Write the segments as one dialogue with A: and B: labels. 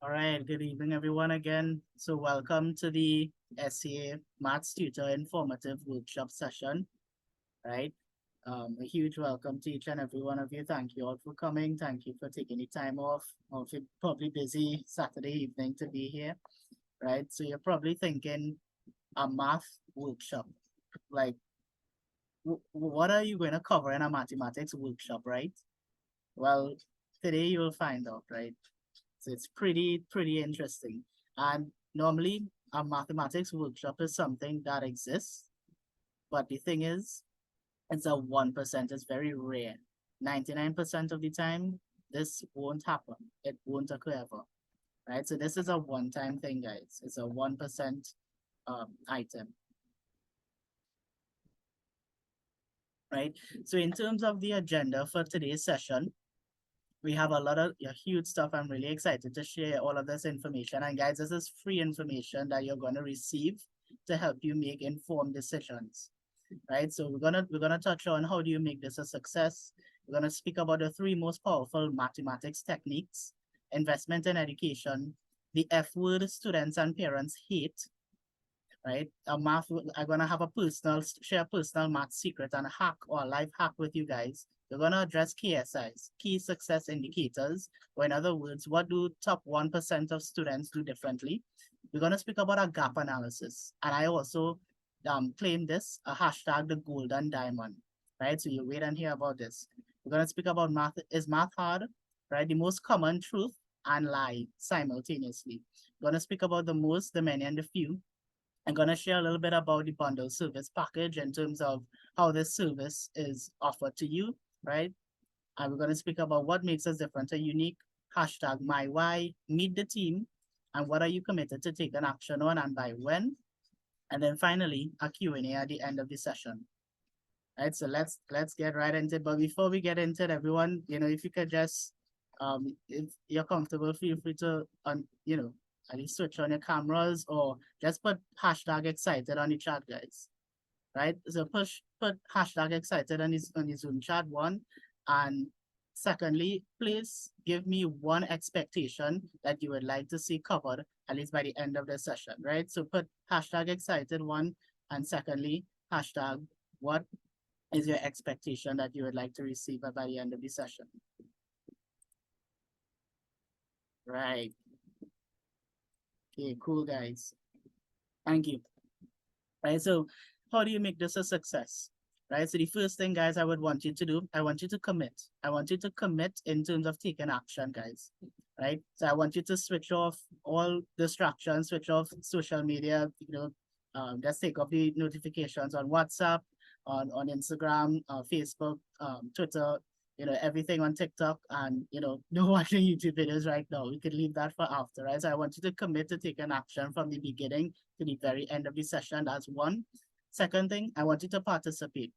A: All right, good evening, everyone, again. So welcome to the SEA Maths Tutor Informative Workshop session, right? A huge welcome to each and every one of you. Thank you all for coming. Thank you for taking the time off of your probably busy Saturday evening to be here, right? So you're probably thinking a math workshop, like what are you going to cover in a mathematics workshop, right? Well, today you'll find out, right? So it's pretty interesting. And normally a mathematics workshop is something that exists, but the thing is, it's a 1%. It's very rare. 99% of the time, this won't happen. It won't occur ever, right? So this is a one-time thing, guys. It's a 1% item, right? So in terms of the agenda for today's session, we have a lot of huge stuff. I'm really excited to share all of this information. And guys, this is free information that you're going to receive to help you make informed decisions, right? So we're gonna touch on how do you make this a success. We're gonna speak about the three most powerful mathematics techniques, investment in education, the F word students and parents hate, right? I'm gonna have share a personal math secret and a hack or a life hack with you guys. We're gonna address KSIs, key success indicators, or in other words, what do top 1% of students do differently? We're gonna speak about a gap analysis, and I also claim this a hashtag the golden diamond, right? So you wait and hear about this. We're gonna speak about math. Is math hard? Right? The most common truth and lie simultaneously. We're gonna speak about the most, the many, and the few. I'm going to share a little bit about the bundle service package in terms of how this service is offered to you, right? And we're going to speak about what makes us different and unique, hashtag my why, meet the team, and what are you committed to take an action on and by when? And then finally, a Q&A at the end of the session. Right, so let's get right into it. But before we get into it, everyone, if you could just, if you're comfortable, feel free to, at least switch on your cameras or just put hashtag excited on the chat, guys. Right? So put hashtag excited on the Zoom chat, one. And secondly, please give me one expectation that you would like to see covered, at least by the end of the session, right? So put hashtag excited, one, and secondly, hashtag what is your expectation that you would like to receive by the end of the session? Right. Okay, cool, guys. Thank you. Right, so how do you make this a success? Right, so the first thing, guys, I would want you to do, I want you to commit. I want you to commit in terms of taking action, guys. Right, so I want you to switch off all distractions, switch off social media, just take off the notifications on WhatsApp, on Instagram, Facebook, Twitter, everything on TikTok, and, no watching YouTube videos right now. We could leave that for after, right? So I want you to commit to taking action from the beginning to the very end of the session. That's one. Second thing, I want you to participate,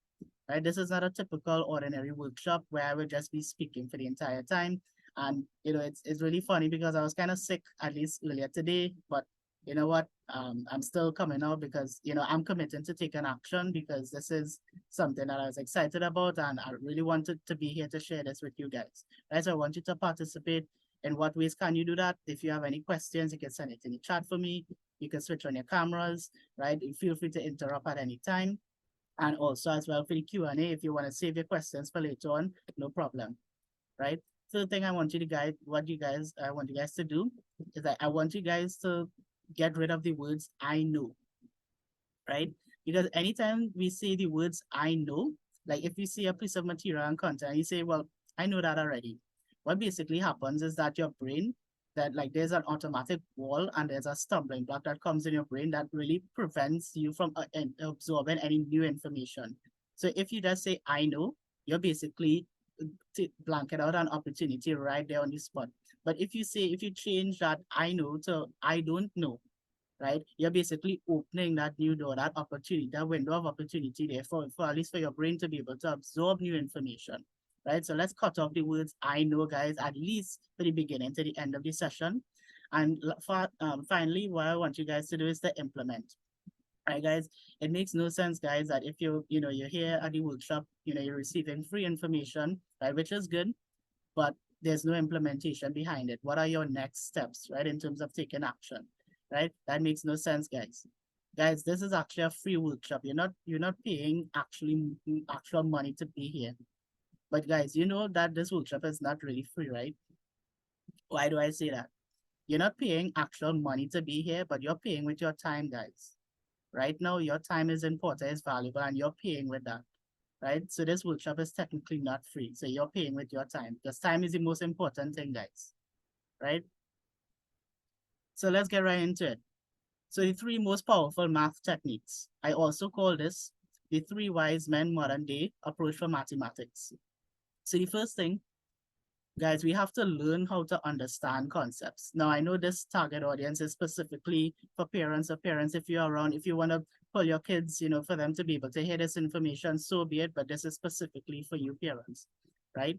A: right? This is not a typical ordinary workshop where I will just be speaking for the entire time. And, it's really funny because I was kind of sick, at least earlier today, but you know what? I'm still coming out because, I'm committing to take an action because this is something that I was excited about and I really wanted to be here to share this with you guys. Right, so I want you to participate. In what ways can you do that? If you have any questions, you can send it in the chat for me. You can switch on your cameras, right? Feel free to interrupt at any time. And also as well for the Q&A, if you want to save your questions for later on, no problem, right? Third thing I want you guys to do is that I want you guys to get rid of the words I know, right? Because anytime we say the words I know, like if you see a piece of material and content, you say, well, I know that already. What basically happens is that your brain, that like there's an automatic wall and there's a stumbling block that comes in your brain that really prevents you from absorbing any new information. So if you just say, I know, you're basically blanket out an opportunity right there on the spot. But if you change that I know to I don't know, right? You're basically opening that new door, that opportunity, that window of opportunity there for at least for your brain to be able to absorb new information, right? So let's cut off the words I know, guys, at least for the beginning to the end of the session. And finally, what I want you guys to do is to implement. Right, guys, it makes no sense, guys, that if you're here at the workshop, you're receiving free information, right, which is good, but there's no implementation behind it. What are your next steps, right, in terms of taking action, right? That makes no sense, guys. Guys, this is actually a free workshop. You're not paying actual money to be here. But guys, you know that this workshop is not really free, right? Why do I say that? You're not paying actual money to be here, but you're paying with your time, guys. Right now, your time is important, it's valuable, and you're paying with that, right? So this workshop is technically not free. So you're paying with your time because time is the most important thing, guys, right? So let's get right into it. So the three most powerful math techniques. I also call this the three wise men modern day approach for mathematics. So the first thing, guys, we have to learn how to understand concepts. Now, I know this target audience is specifically for parents or parents, if you're around, if you want to pull your kids, for them to be able to hear this information, so be it, but this is specifically for you parents, right?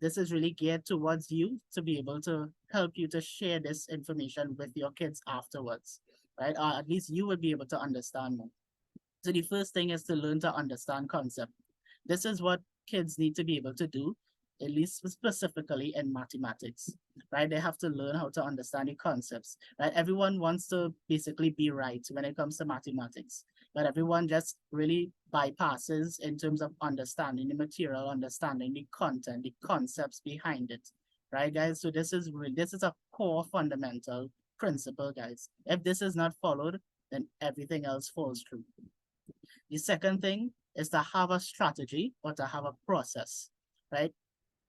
A: This is really geared towards you to be able to help you to share this information with your kids afterwards, right? At least you will be able to understand more. So the first thing is to learn to understand concept. This is what kids need to be able to do, at least specifically in mathematics, right? They have to learn how to understand the concepts, right? Everyone wants to basically be right when it comes to mathematics, but everyone just really bypasses in terms of understanding the material, understanding the content, the concepts behind it, right, guys? So this is a core fundamental principle, guys. If this is not followed, then everything else falls through. The second thing is to have a strategy or to have a process, right?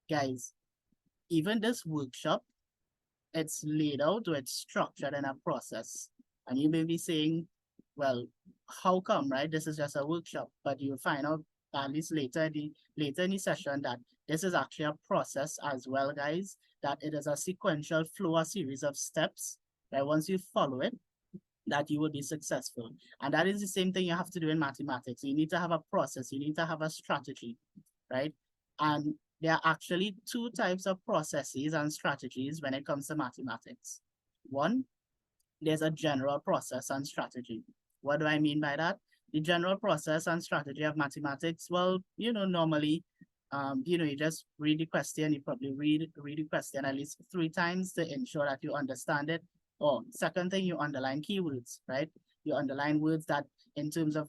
A: Guys, even this workshop, it's laid out or it's structured in a process. And you may be saying, well, how come, right? This is just a workshop, but you'll find out at least later in the session that this is actually a process as well, guys, that it is a sequential flow, a series of steps, that once you follow it, that you will be successful. And that is the same thing you have to do in mathematics. You need to have a process, you need to have a strategy, right? And there are actually two types of processes and strategies when it comes to mathematics. One, there's a general process and strategy. What do I mean by that? The general process and strategy of mathematics, well, normally, you just read the question, you probably read the question at least 3 times to ensure that you understand it. Or second thing, you underline keywords, right? You underline words that in terms of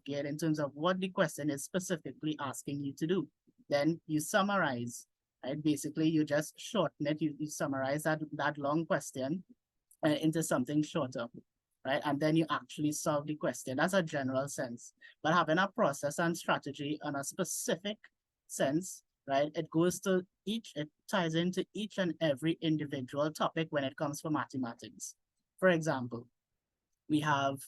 A: what the question is specifically asking you to do. Then you summarize, right? Basically, you just shorten it, you summarize that long question into something shorter, right? And then you actually solve the question. That's a general sense. But having a process and strategy on a specific sense, right? It ties into each and every individual topic when it comes to mathematics. For example, we have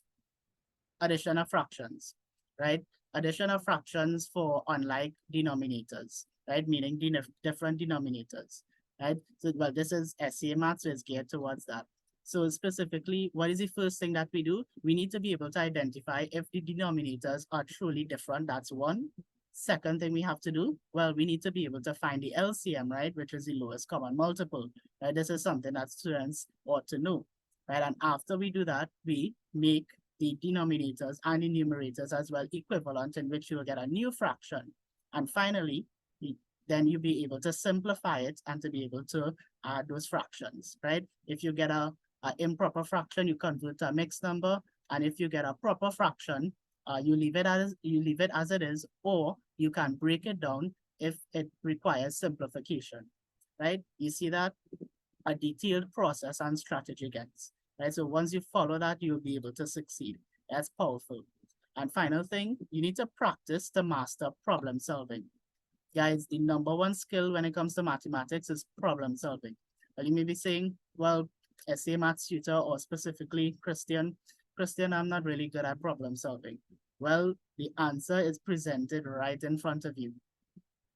A: addition of fractions, right? Addition of fractions for unlike denominators, right? Meaning different denominators, right? So, well, this is SEA math, so it's geared towards that. So specifically, what is the first thing that we do? We need to be able to identify if the denominators are truly different. That's one. Second thing we have to do, well, we need to be able to find the LCM, right? Which is the lowest common multiple, right? This is something that students ought to know, right? And after we do that, we make the denominators and the numerators as well equivalent, in which you'll get a new fraction. And finally, then you'll be able to simplify it and to be able to add those fractions, right? If you get a improper fraction, you convert to a mixed number. And if you get a proper fraction, you leave it as it is, or you can break it down if it requires simplification, right? You see that? A detailed process and strategy, guys, right? So once you follow that, you'll be able to succeed. That's powerful. And final thing, you need to practice to master problem solving. Guys, the number one skill when it comes to mathematics is problem solving. Well, you may be saying, well, SEAMathsTutor or specifically Christian, I'm not really good at problem solving. Well, the answer is presented right in front of you.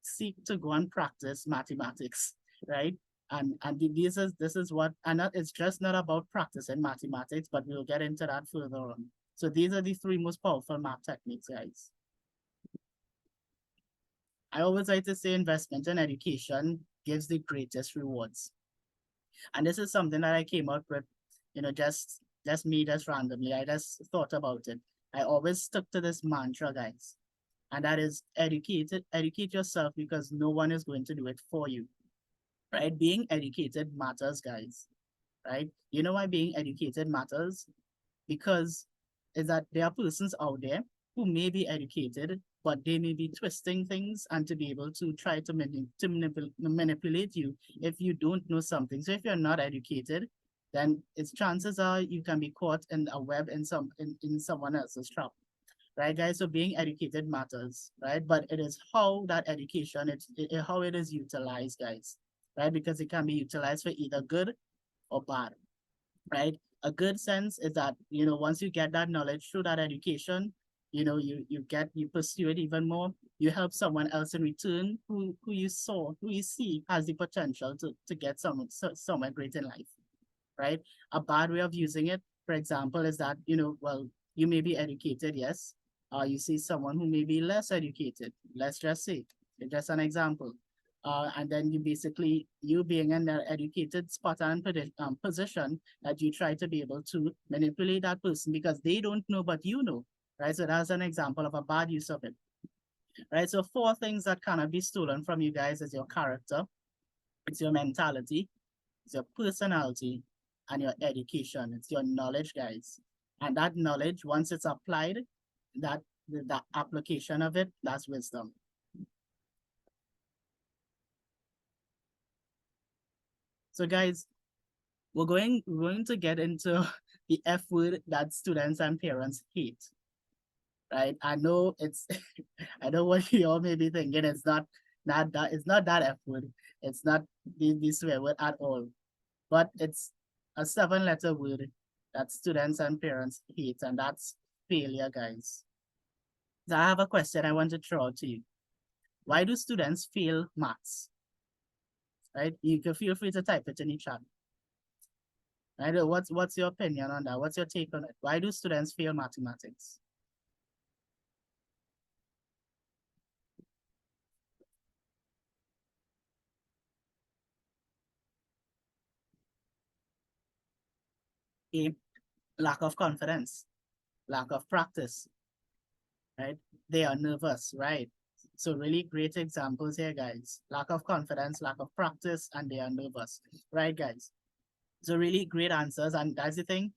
A: Seek to go and practice mathematics, right? And this is what, and it's just not about practicing mathematics, but we'll get into that further on. So these are the 3 most powerful math techniques, guys. I always like to say investment in education gives the greatest rewards. And this is something that I came up with, just randomly. I just thought about it. I always stuck to this mantra, guys. And that is educate yourself, because no one is going to do it for you, right? Being educated matters, guys, right? You know why being educated matters? Because is that there are persons out there who may be educated, but they may be twisting things and to be able to try to, manipulate you if you don't know something. So if you're not educated, then it's chances are you can be caught in a web in someone else's trap. Right, guys? So being educated matters, right? But it is how that education, how it is utilized, guys, right? Because it can be utilized for either good or bad, right? A good sense is that, once you get that knowledge through that education, you pursue it even more. You help someone else in return who you see has the potential to get somewhere great in life, right? A bad way of using it, for example, is that, well, you may be educated, yes. You see someone who may be less educated, let's just say, just an example. And then you being in an educated spot and position, that you try to be able to manipulate that person because they don't know, but you know, right? So that's an example of a bad use of it, right? So 4 things that cannot be stolen from you guys is your character, it's your mentality, it's your personality, and your education. It's your knowledge, guys. And that knowledge, once it's applied, the application of it, that's wisdom. So guys, we're going to get into the F word that students and parents hate. Right? I know it's I know what you all may be thinking. It's not that F word. It's not the swear word at all. But it's a 7-letter word that students and parents hate, and that's failure, guys. So I have a question I want to throw out to you. Why do students fail maths? Right? You can feel free to type it in the chat. Right? What's your opinion on that? What's your take on it? Why do students fail mathematics? A, lack of confidence, lack of practice, right? They are nervous, right? So really great examples here, guys. Lack of confidence, lack of practice, and they are nervous, right, guys? So really great answers, and that's the thing.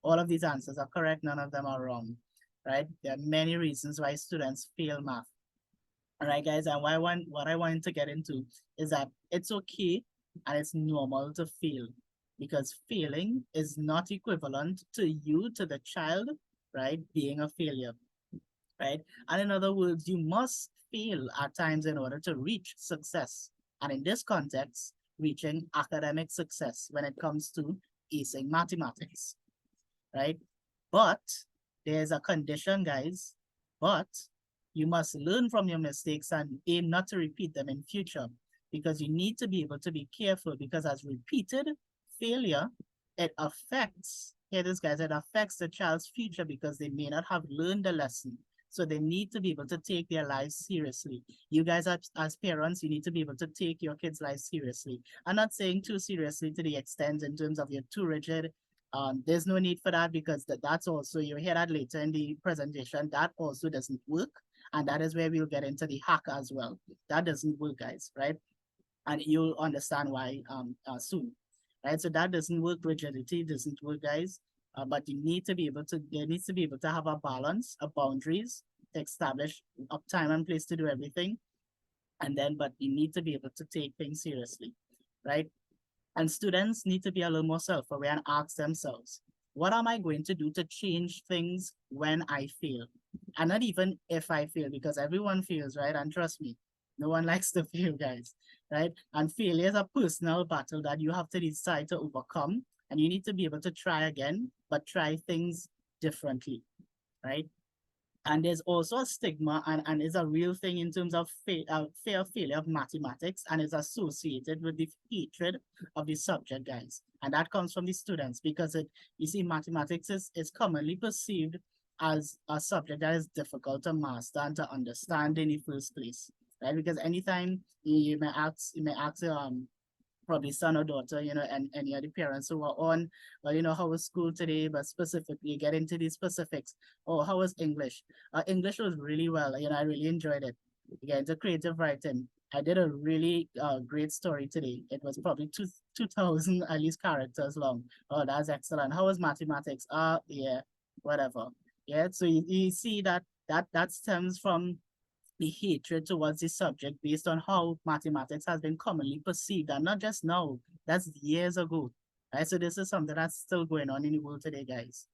A: All of these answers are correct. None of them are wrong, right? There are many reasons why students fail math. All right, guys, and what I want to get into is that it's okay and it's normal to fail because failing is not equivalent to the child, right, being a failure, right? And in other words, you must fail at times in order to reach success. And in this context, reaching academic success when it comes to acing mathematics, right? But there's a condition, guys. But you must learn from your mistakes and aim not to repeat them in future because you need to be able to be careful because as repeated failure, it affects, hear this guys, it affects the child's future because they may not have learned the lesson. So they need to be able to take their lives seriously. You guys, as parents, you need to be able to take your kids' lives seriously. I'm not saying too seriously to the extent in terms of you're too rigid. There's no need for that because that's also, you'll hear that later in the presentation, that also doesn't work. And that is where we'll get into the hack as well. That doesn't work, guys, right? And you'll understand why soon, right? So that doesn't work, rigidity doesn't work, guys. But there needs to be able to have a balance, a boundaries to establish a time and place to do everything. And then, but you need to be able to take things seriously, right? And students need to be a little more self-aware and ask themselves, what am I going to do to change things when I fail? And not even if I fail, because everyone fails, right? And trust me, no one likes to fail, guys, right? And failure is a personal battle that you have to decide to overcome. And you need to be able to try again, but try things differently, right? And there's also a stigma and is a real thing in terms of fear of failure of mathematics and is associated with the hatred of the subject, guys. And that comes from the students because you see, mathematics is commonly perceived as a subject that is difficult to master and to understand in the first place, right? Because anytime you may ask probably son or daughter, and any of the parents who are on, well, how was school today, but specifically get into the specifics. Oh, how was English? English was really well, I really enjoyed it. Get into creative writing. I did a really great story today. It was probably 2,000 at least characters long. Oh, that's excellent. How was mathematics? Yeah, whatever. Yeah, so you see that stems from the hatred towards the subject based on how mathematics has been commonly perceived, and not just now, that's years ago. Right? So this is something that's still going on in the world today, guys.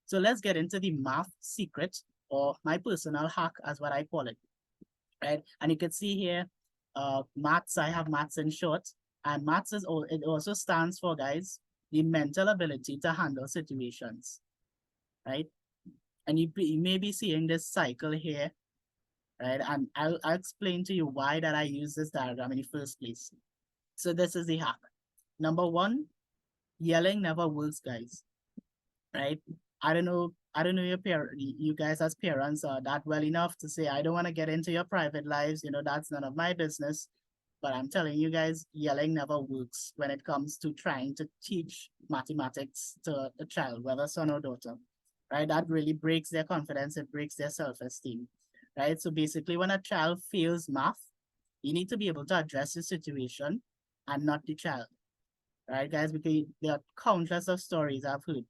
A: So let's get into the math secret, or my personal hack, as what I call it. Right? And you can see here, maths, I have maths in short, and maths is all, it also stands for, guys, the mental ability to handle situations, right? And you may be seeing this cycle here, right? And I'll explain to you why that I use this diagram in the first place. So this is the hack. Number one, yelling never works, guys, right? I don't know you guys as parents are that well enough to say, I don't want to get into your private lives, that's none of my business. But I'm telling you guys, yelling never works when it comes to trying to teach mathematics to a child, whether son or daughter, right? That really breaks their confidence, it breaks their self-esteem, right? So basically, when a child fails math, you need to be able to address the situation and not the child, right, guys? Because there are countless of stories I've heard,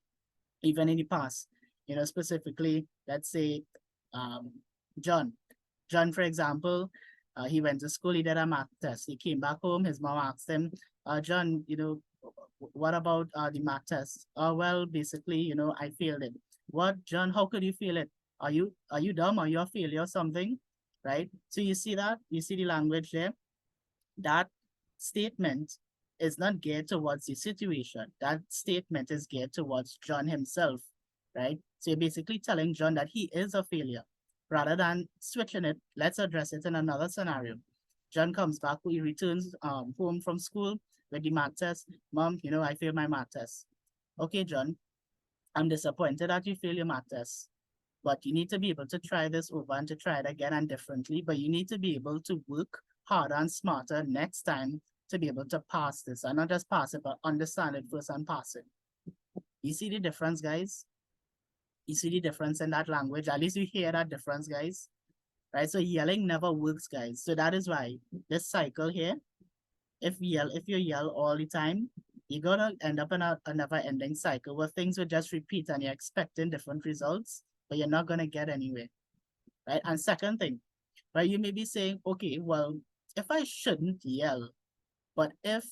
A: even in the past, specifically, let's say, um, John. John, for example, he went to school, he did a math test. He came back home, his mom asked him, John, what about the math test? Well, basically, I failed it. What, John, how could you fail it? Are you dumb? Are you a failure or something? Right? So you see that? You see the language there? That statement is not geared towards the situation. That statement is geared towards John himself, right? So you're basically telling John that he is a failure. Rather than switching it, let's address it in another scenario. John comes back, he returns home from school with the math test. Mom, I failed my math test. Okay, John, I'm disappointed that you failed your math test, but you need to be able to try this over and to try it again and differently, but you need to be able to work harder and smarter next time to be able to pass this, and not just pass it, but understand it first and pass it. You see the difference, guys? You see the difference in that language? At least you hear that difference, guys, right? So yelling never works, guys. So that is why this cycle here, if you yell all the time, you're gonna end up in a never-ending cycle where things will just repeat and you're expecting different results, but you're not gonna get anywhere, right? And second thing, right, you may be saying, okay, well, if I shouldn't yell, but if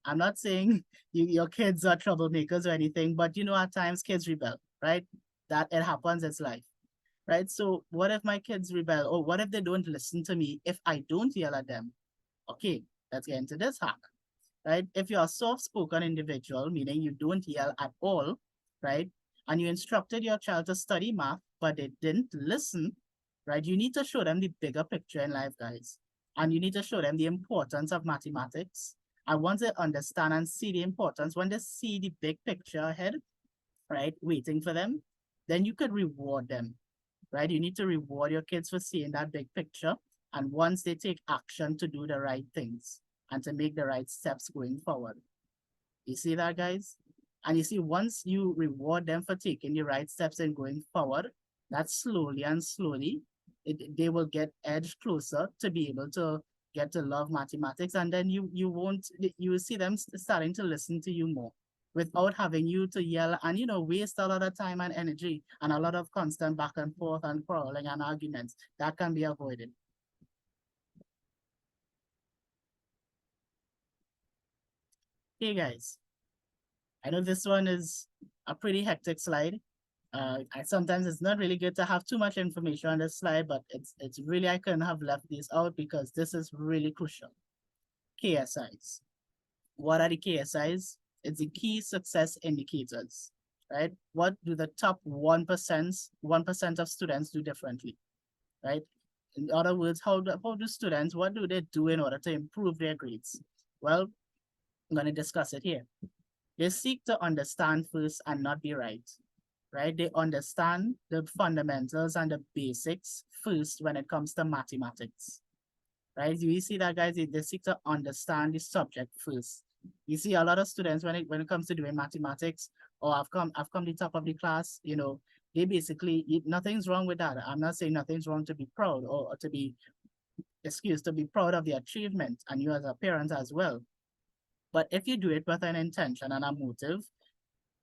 A: I'm not saying your kids are troublemakers or anything, but at times kids rebel, right? That it happens, it's life, right? So what if my kids rebel, or what if they don't listen to me if I don't yell at them? Okay, let's get into this hack, right? If you're a soft-spoken individual, meaning you don't yell at all, right? And you instructed your child to study math, but they didn't listen, right? You need to show them the bigger picture in life, guys. And you need to show them the importance of mathematics. And once they understand and see the importance, when they see the big picture ahead, right, waiting for them, then you could reward them, right? You need to reward your kids for seeing that big picture. And once they take action to do the right things and to make the right steps going forward. You see that, guys? And you see, once you reward them for taking the right steps and going forward, that slowly and slowly, they will get edged closer to be able to get to love mathematics. And then you will see them starting to listen to you more without having you to yell and, waste a lot of time and energy and a lot of constant back and forth and quarreling and arguments. That can be avoided. Hey guys, I know this one is a pretty hectic slide. Sometimes it's not really good to have too much information on this slide, but it's really, I couldn't have left this out because this is really crucial. KSIs. What are the KSIs? It's the key success indicators, right? What do the top 1% of students do differently, right? In other words, how do students, what do they do in order to improve their grades? Well, I'm going to discuss it here. They seek to understand first and not be right, right? They understand the fundamentals and the basics first when it comes to mathematics, right? You see that, guys, they seek to understand the subject first. You see a lot of students when it comes to doing mathematics, or I've come the top of the class, they basically, nothing's wrong with that. I'm not saying nothing's wrong to be proud or to be excuse to be proud of the achievement, and you as a parent as well. But if you do it with an intention and a motive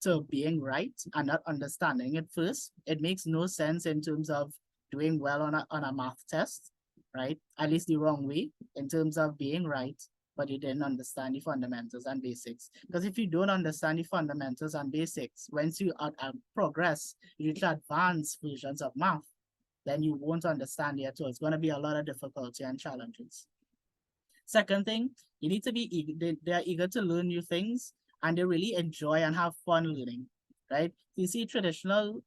A: to being right and not understanding it first, it makes no sense in terms of doing well on a math test, right? At least the wrong way in terms of being right, but you didn't understand the fundamentals and basics. Because if you don't understand the fundamentals and basics, once you progress, you reach advanced versions of math, then you won't understand it at all. It's going to be a lot of difficulty and challenges. Second thing, you need to be eager. They are eager to learn new things, and they really enjoy and have fun learning, right? You see traditional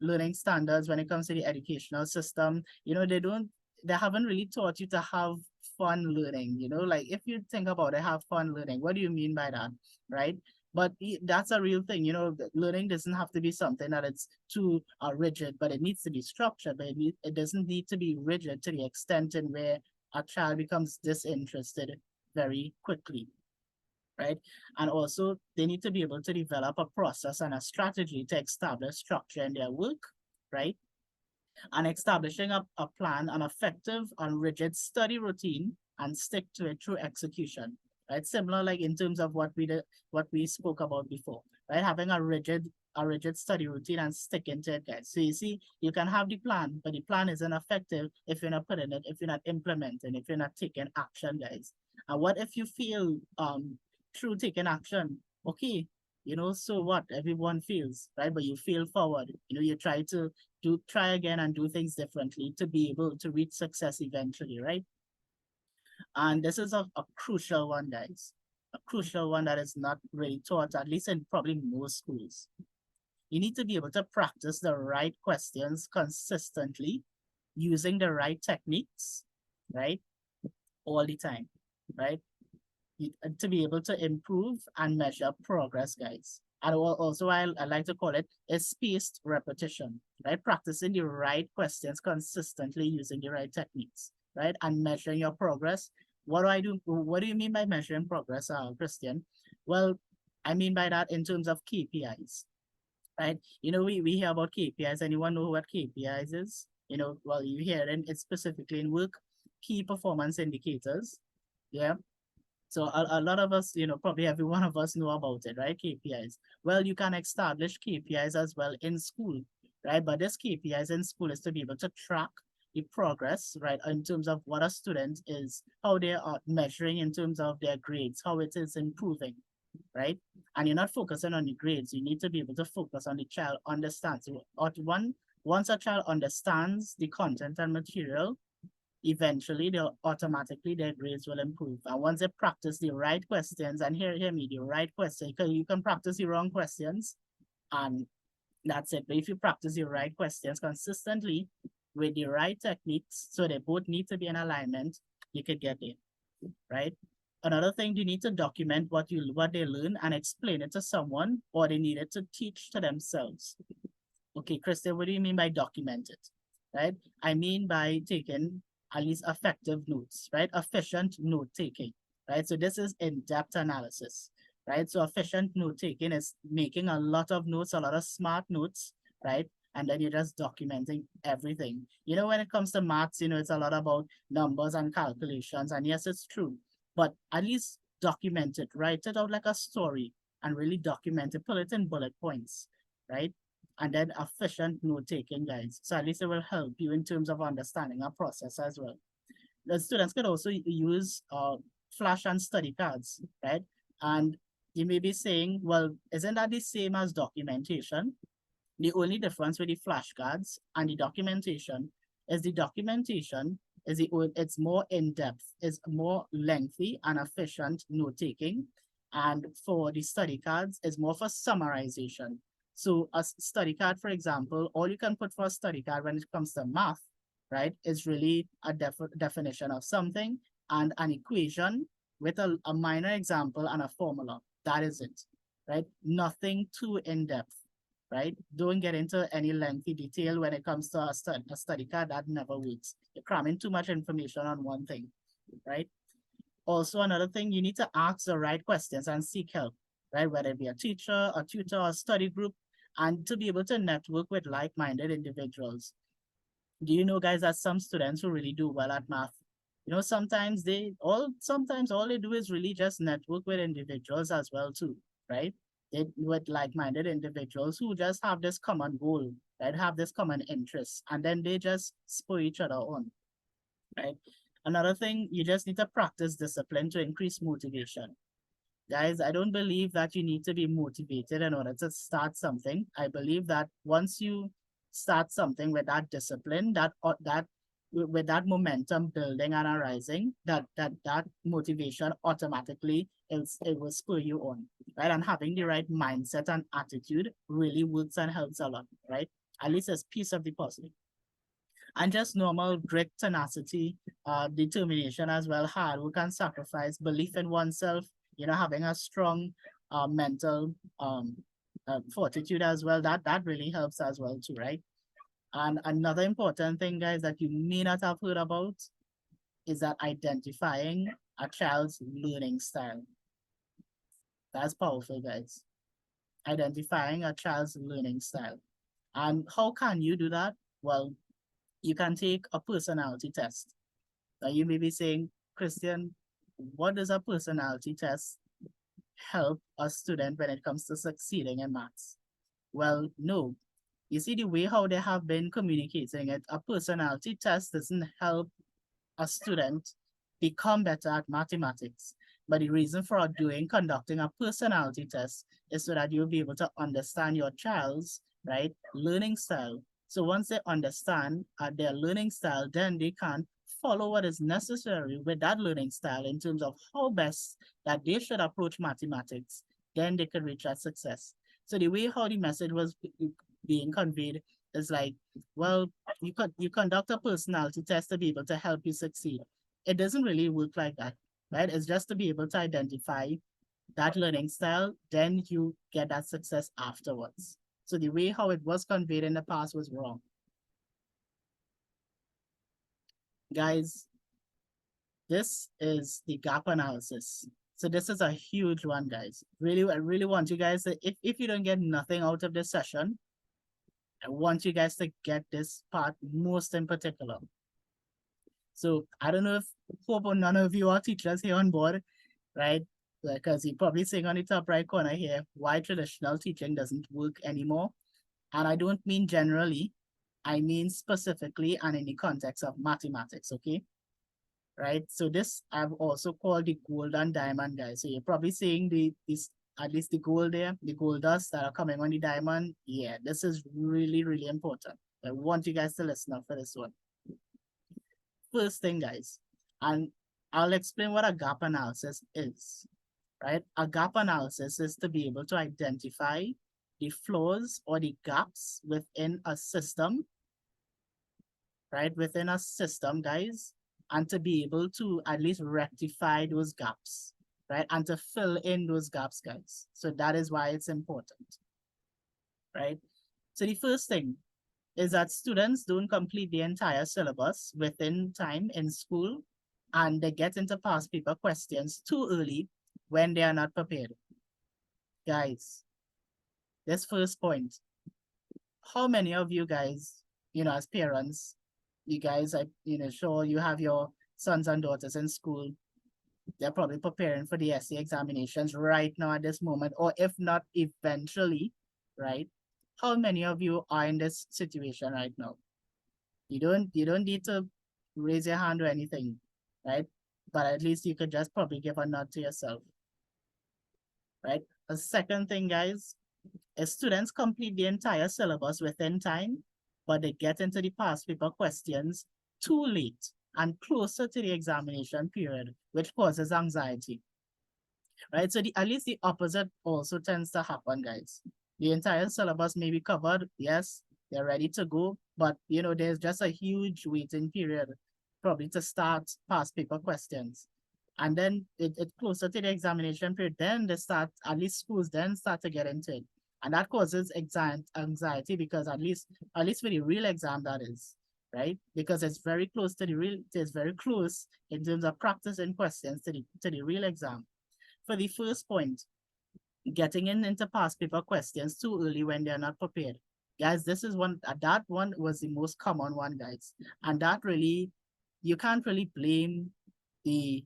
A: learning standards when it comes to the educational system, they haven't really taught you to have fun learning, like if you think about it, have fun learning, what do you mean by that, right? But that's a real thing, learning doesn't have to be something that it's too rigid, but it needs to be structured, but it doesn't need to be rigid to the extent in where a child becomes disinterested very quickly, right? And also, they need to be able to develop a process and a strategy to establish structure in their work, right? And establishing a plan, an effective and rigid study routine, and stick to it through execution, right? Similar like in terms of what we spoke about before, right? Having a rigid study routine and sticking to it, guys. So you see, you can have the plan, but the plan isn't effective if you're not putting it, if you're not implementing, if you're not taking action, guys. And what if you feel through taking action, okay, so what? Everyone feels, right? But you fail forward. You try again and do things differently to be able to reach success eventually, right? And this is a crucial one, guys. A crucial one that is not really taught, at least in probably most schools. You need to be able to practice the right questions consistently using the right techniques, right? All the time, right? To be able to improve and measure progress, guys. And also, I like to call it a spaced repetition, right? Practicing the right questions consistently using the right techniques, right? And measuring your progress. What do I do? What do you mean by measuring progress, Christian? Well, I mean by that in terms of KPIs, right? We hear about KPIs. Anyone know what KPIs is? Well, you hear it specifically in work, key performance indicators. Yeah. So a lot of us, probably every one of us know about it, right? KPIs. Well, you can establish KPIs as well in school, right? But this KPIs in school is to be able to track the progress, right? In terms of what a student is, how they are measuring in terms of their grades, how it is improving, right? And you're not focusing on the grades. You need to be able to focus on the child understands. Once a child understands the content and material, eventually their grades will improve. And once they practice the right questions, and hear me, the right question, because you can practice the wrong questions, and that's it. But if you practice the right questions consistently with the right techniques, so they both need to be in alignment, you could get it, right? Another thing, you need to document what they learn and explain it to someone, or they need it to teach to themselves. Okay, Kristen, what do you mean by document it, right? I mean by taking at least effective notes, right? Efficient note taking, right? So this is in-depth analysis, right? So efficient note taking is making a lot of notes, a lot of smart notes, right? And then you're just documenting everything. When it comes to maths, it's a lot about numbers and calculations. And yes, it's true, but at least document it, write it out like a story and really document it, put it in bullet points, right? And then efficient note-taking, guys. So at least it will help you in terms of understanding our process as well. The students could also use flash and study cards, right? And you may be saying, well, isn't that the same as documentation? The only difference with the flashcards and the documentation is it's more in-depth, it's more lengthy and efficient note-taking. And for the study cards, it's more for summarization. So a study card, for example, all you can put for a study card when it comes to math, right, is really a definition of something and an equation with a minor example and a formula. That is it, right? Nothing too in-depth, right? Don't get into any lengthy detail when it comes to a study card. That never works. You're cramming too much information on one thing, right? Also, another thing, you need to ask the right questions and seek help, right? Whether it be a teacher, a tutor, or a study group, and to be able to network with like-minded individuals. Do you know, guys, that some students who really do well at math, You know, sometimes all they do is really just network with individuals as well too, right? They with like-minded individuals who just have this common goal, right? Have this common interest, and then they just spur each other on, right? Another thing, you just need to practice discipline to increase motivation. Guys, I don't believe that you need to be motivated in order to start something. I believe that once you start something with that discipline, with that momentum building and arising, that motivation automatically it will spur you on, right? And having the right mindset and attitude really works and helps a lot, right? At least as piece of the puzzle. And just normal grit, tenacity, determination as well, hard work and sacrifice, belief in oneself, you know, having a strong mental fortitude as well. That really helps as well too, right? And another important thing, guys, that you may not have heard about is that identifying a child's learning style. That's powerful, guys. Identifying a child's learning style. And how can you do that? Well, you can take a personality test. Now you may be saying, Christian, what does a personality test help a student when it comes to succeeding in maths? Well, no. You see the way how they have been communicating it, a personality test doesn't help a student become better at mathematics. But the reason for conducting a personality test is so that you'll be able to understand your child's, right, learning style. So once they understand their learning style, then they can follow what is necessary with that learning style in terms of how best that they should approach mathematics. Then they can reach that success. So the way how the message was being conveyed is like, well, you conduct a personality test to be able to help you succeed. It doesn't really work like that, right? It's just to be able to identify that learning style, then you get that success afterwards. So the way how it was conveyed in the past was wrong. Guys, this is the gap analysis. So this is a huge one, guys. Really, I really want you guys to, if you don't get nothing out of this session, I want you guys to get this part most in particular. So I don't know if hope none of you are teachers here on board, right? Because you're probably saying on the top right corner here, why traditional teaching doesn't work anymore. And I don't mean generally, I mean specifically and in the context of mathematics, okay? Right? So this I've also called the gold and diamond, guys. So you're probably seeing this at least the gold there, the gold dust that are coming on the diamond. Yeah, this is really, really important. I want you guys to listen up for this one. First thing, guys, and I'll explain what a gap analysis is, right? A gap analysis is to be able to identify the flaws or the gaps within a system, right? Within a system, guys, and to be able to at least rectify those gaps, right? And to fill in those gaps, guys. So that is why it's important, right? So the first thing is that students don't complete the entire syllabus within time in school, and they get into past paper questions too early when they are not prepared. Guys, this first point, how many of you guys, you know, as parents, you guys are, you know, sure you have your sons and daughters in school, they're probably preparing for the essay examinations right now at this moment, or if not, eventually, right? How many of you are in this situation right now? You don't need to raise your hand or anything, right? But at least you could just probably give a nod to yourself, right? The second thing, guys, is students complete the entire syllabus within time, but they get into the past paper questions too late and closer to the examination period, which causes anxiety, right? So at least the opposite also tends to happen, guys. The entire syllabus may be covered, yes, they're ready to go, but you know, there's just a huge waiting period probably to start past paper questions. And then it's closer to the examination period, then they start, at least schools then start to get into it. And that causes anxiety because at least for the real exam, that is, right? Because it's very close to the real, it's very close in terms of practicing questions to the real exam. For the first point, getting into past paper questions too early when they're not prepared. Guys, this is one, that one was the most common one, guys. And that really you can't really blame the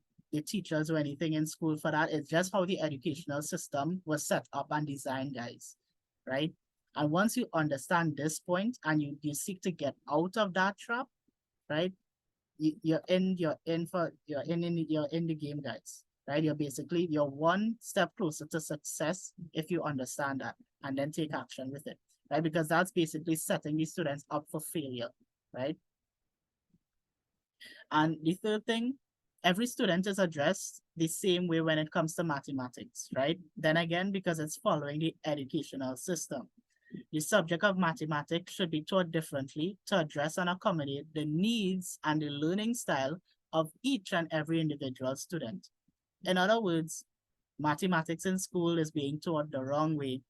A: teachers or anything in school for that. It's just how the educational system was set up and designed, guys, right? And once you understand this point and you seek to get out of that trap, right? You're in the game, guys, right? You're one step closer to success if you understand that and then take action with it, right? Because that's basically setting the students up for failure, right? And the third thing, every student is addressed the same way when it comes to mathematics, right? Then again, because it's following the educational system. The subject of mathematics should be taught differently to address and accommodate the needs and the learning style of each and every individual student. In other words, mathematics in school is being taught the wrong way,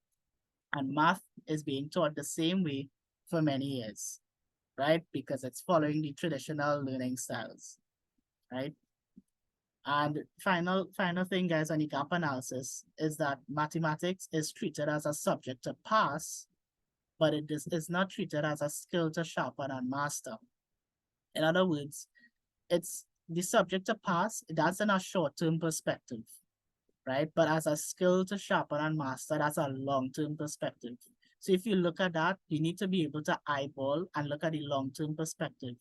A: and math is being taught the same way for many years, right? Because it's following the traditional learning styles, right? And final thing, guys, on the gap analysis is that mathematics is treated as a subject to pass, but it is not treated as a skill to sharpen and master. In other words, it's the subject to pass, that's in a short-term perspective, right? But as a skill to sharpen and master, that's a long-term perspective. So if you look at that, you need to be able to eyeball and look at the long-term perspective.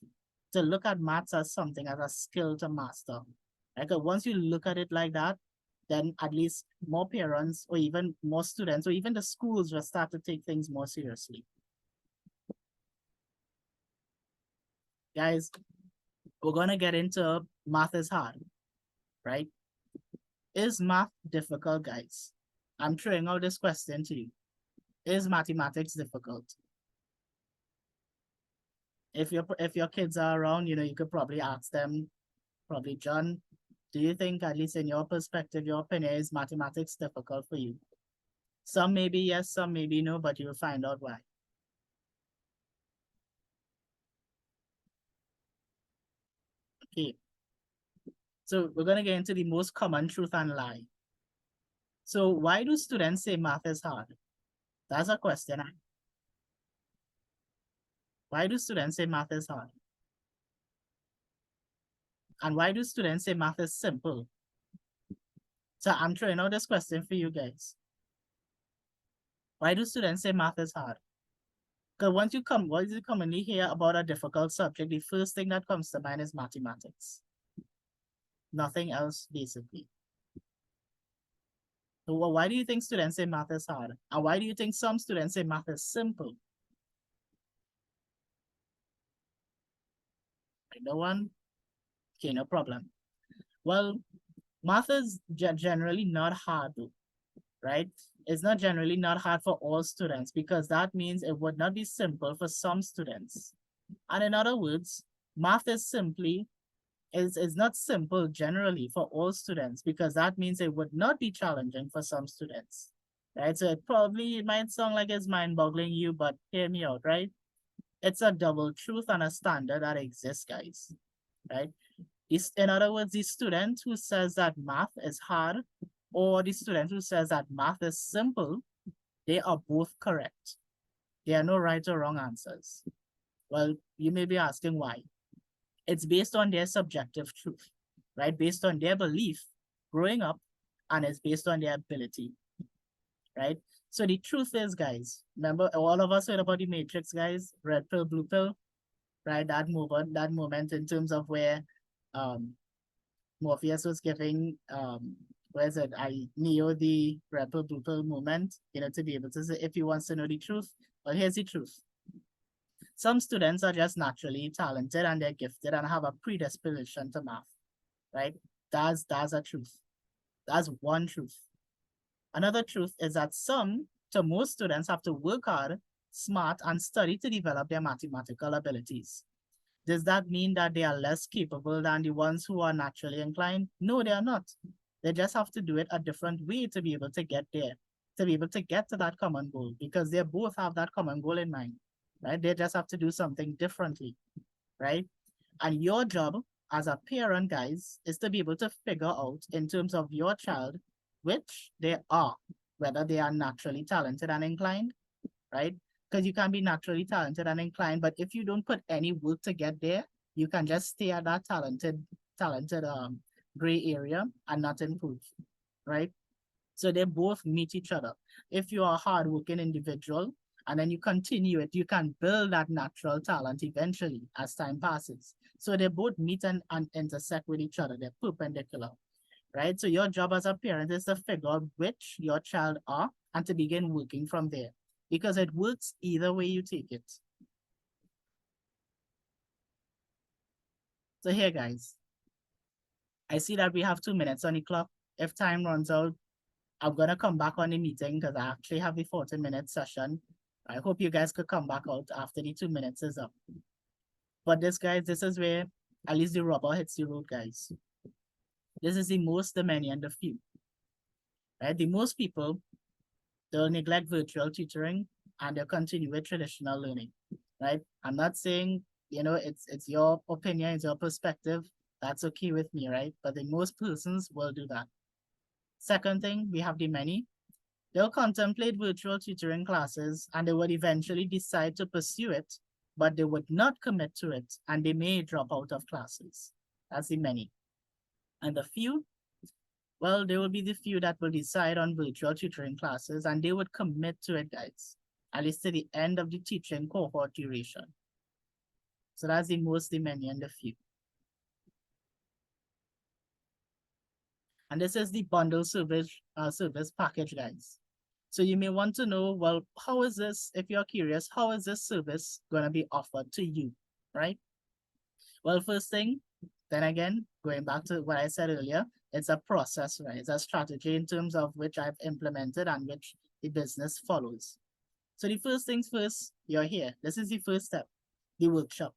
A: To look at maths as something as a skill to master. Right? Because once you look at it like that, then at least more parents or even more students or even the schools will start to take things more seriously. Guys, we're going to get into math is hard, right? Is math difficult, guys? I'm throwing out this question to you. Is mathematics difficult? If your kids are around, you could probably ask them, probably, John, do you think, at least in your perspective, your opinion, is mathematics difficult for you? Some maybe yes, some maybe no, but you'll find out why. Okay. So we're going to get into the most common truth and lie. So why do students say math is hard? That's a question. Why do students say math is hard? And why do students say math is simple? So I'm throwing out this question for you guys. Why do students say math is hard? Because once you commonly hear about a difficult subject, the first thing that comes to mind is mathematics. Nothing else, basically. So why do you think students say math is hard? And why do you think some students say math is simple? No one? Okay, no problem. Well, math is generally not hard, though, right? It's not generally not hard for all students because that means it would not be simple for some students. And in other words, math is not simple generally for all students because that means it would not be challenging for some students, right? So it might sound like it's mind-boggling you, but hear me out, right? It's a double truth and a standard that exists, guys, right? In other words, the student who says that math is hard or the student who says that math is simple, they are both correct. There are no right or wrong answers. Well, you may be asking why. It's based on their subjective truth, right? Based on their belief growing up, and it's based on their ability, right? So the truth is, guys, remember all of us heard about the Matrix, guys, red pill, blue pill, right? That moment in terms of where Morpheus was giving Neo the red pill, blue pill moment, to be able to say if he wants to know the truth. Well, here's the truth. Some students are just naturally talented and they're gifted and have a predisposition to math, right? That's a truth. That's one truth. Another truth is that most students have to work hard, smart, and study to develop their mathematical abilities. Does that mean that they are less capable than the ones who are naturally inclined? No, they are not. They just have to do it a different way to be able to get there, to be able to get to that common goal, because they both have that common goal in mind, right? They just have to do something differently, right? And your job as a parent, guys, is to be able to figure out in terms of your child, which they are, whether they are naturally talented and inclined, right? Because you can be naturally talented and inclined, but if you don't put any work to get there, you can just stay at that talented gray area and not improve, right? So they both meet each other. If you are a hardworking individual and then you continue it, you can build that natural talent eventually as time passes. So they both meet and intersect with each other. They're perpendicular, right? So your job as a parent is to figure out which your child are and to begin working from there, because it works either way you take it. So here, guys, I see that we have 2 minutes on the clock. If time runs out, I'm gonna come back on the meeting because I actually have a 40-minute session. I hope you guys could come back out after the 2 minutes is up. But this, guys, this is where at least the rubber hits the road, guys. This is the most, the many, and the few. Right? The most people, they'll neglect virtual tutoring and they'll continue with traditional learning. Right? I'm not saying, it's your opinion, it's your perspective. That's okay with me, right? But the most persons will do that. Second thing, we have the many. They'll contemplate virtual tutoring classes and they would eventually decide to pursue it, but they would not commit to it and they may drop out of classes. That's the many. And the few, well, there will be the few that will decide on virtual tutoring classes and they would commit to it, guys, at least to the end of the teaching cohort duration. So that's the most, the many, and the few. And this is the bundle service package, guys. So you may want to know, well, how is this, if you're curious, how is this service going to be offered to you, right? Well, first thing, then again, going back to what I said earlier, it's a process, right? It's a strategy in terms of which I've implemented and which the business follows. So the first things first, you're here. This is the first step, the workshop,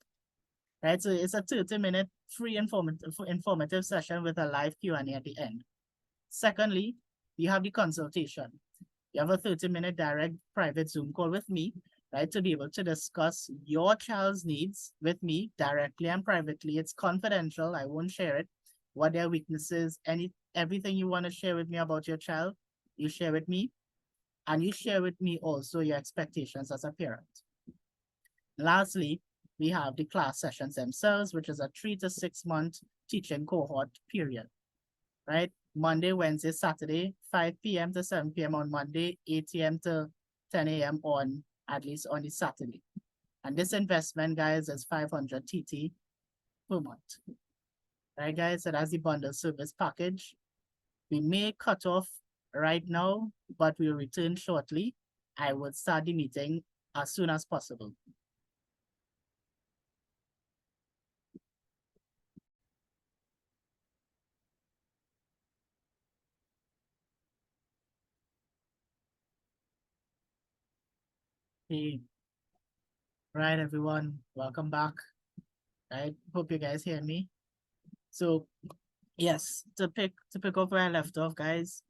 A: right? So it's a 30-minute free informative session with a live Q&A at the end. Secondly, you have the consultation. You have a 30-minute direct private Zoom call with me, right, to be able to discuss your child's needs with me directly and privately. It's confidential. I won't share it. What their weaknesses, everything you want to share with me about your child, you share with me. And you share with me also your expectations as a parent. Lastly, we have the class sessions themselves, which is a 3 to 6 month teaching cohort period, right? Monday, Wednesday, Saturday, 5 p.m. to 7 p.m. on Monday, 8 a.m. to 10 a.m. on, at least on the Saturday. And this investment, guys, is 500 TT per month. Right, guys? So that's the bundle service package. We may cut off right now, but we'll return shortly. I would start the meeting as soon as possible. Hey, right, everyone, welcome back. Right, hope you guys hear me. So, yes, to pick up where I left off, guys,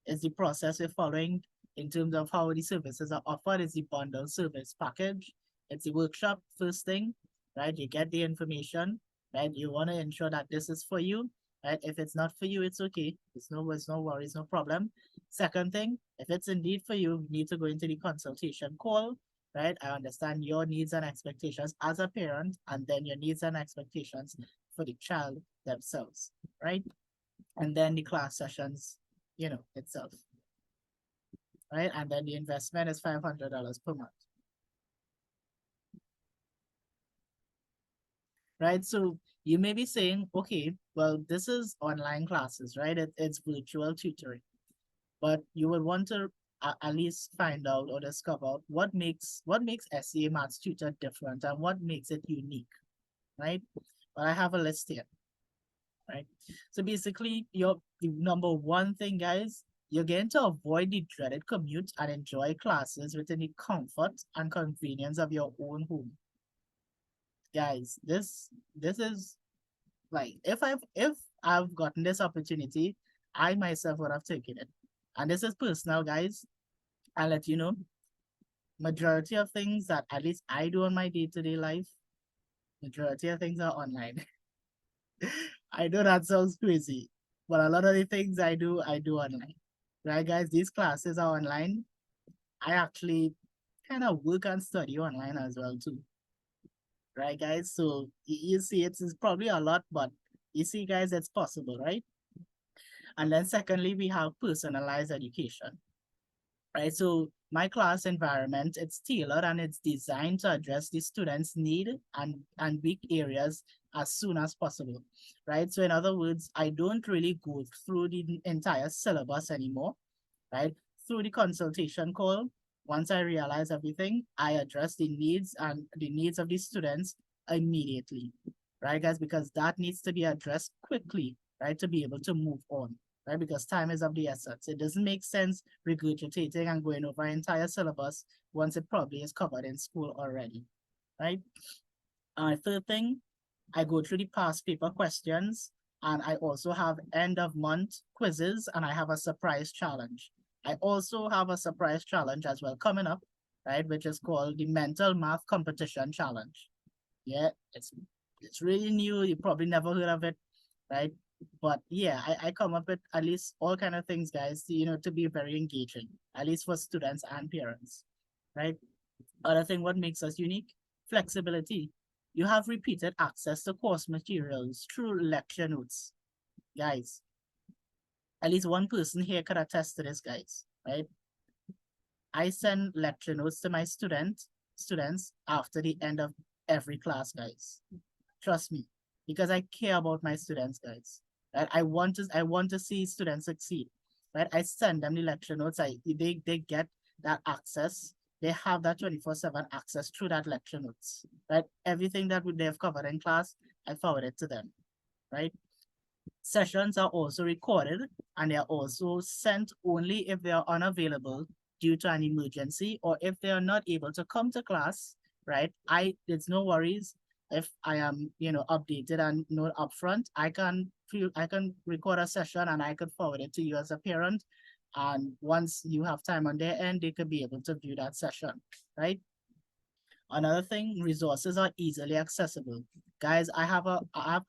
A: is the process we're following in terms of how the services are offered. Is the bundle service package. It's the workshop first thing, right? You get the information, right? You want to ensure that this is for you, right? If it's not for you, it's okay. It's no worries, no problem. Second thing, if it's indeed for you, you need to go into the consultation call, right? I understand your needs and expectations as a parent, and then your needs and expectations for the child themselves, right? And then the class sessions, itself, right? And then the investment is $500 per month. Right? So you may be saying, okay, well, this is online classes, right? It's virtual tutoring, but you would want to at least find out or discover what makes SEAMathsTutor different and what makes it unique, right? Well, I have a list here, right? So basically, the number one thing, guys, you're going to avoid the dreaded commute and enjoy classes within the comfort and convenience of your own home. Guys, this is like if I've gotten this opportunity, I myself would have taken it. And this is personal, guys. I'll let you know. Majority of things that at least I do in my day-to-day life, majority of things are online. I know that sounds crazy, but a lot of the things I do online. Right, guys? These classes are online. I actually kind of work and study online as well too. right, guys? So you see, it's probably a lot, but you see, guys, it's possible, right? And then secondly, we have personalized education, right? So my class environment, it's tailored and it's designed to address the students' need and weak areas as soon as possible, right? So in other words, I don't really go through the entire syllabus anymore, right? Through the consultation call, once I realize everything, I address the needs and the needs of the students immediately, right, guys? Because that needs to be addressed quickly, right, to be able to move on, right? Because time is of the essence. It doesn't make sense regurgitating and going over an entire syllabus once it probably is covered in school already, right? Third thing, I go through the past paper questions, and I also have end of month quizzes, and I have a surprise challenge. I also have a surprise challenge as well coming up, right, which is called the Mental Math Competition Challenge. Yeah, it's really new. You probably never heard of it, right? But yeah, I come up with at least all kind of things, guys, to be very engaging, at least for students and parents, right? Other thing, what makes us unique? Flexibility. You have repeated access to course materials through lecture notes. Guys, at least one person here could attest to this, guys, right? I send lecture notes to my students after the end of every class, guys. Trust me, because I care about my students, guys. Right? I want to see students succeed. Right? I send them the lecture notes. They get that access. They have that 24/7 access through that lecture notes. Right? Everything that they've covered in class, I forward it to them. Right? Sessions are also recorded and they are also sent only if they are unavailable due to an emergency or if they are not able to come to class, right? It's no worries if I am, updated and know upfront. I can record a session and I could forward it to you as a parent. And once you have time on their end, they could be able to view that session, right? Another thing, resources are easily accessible. Guys, I have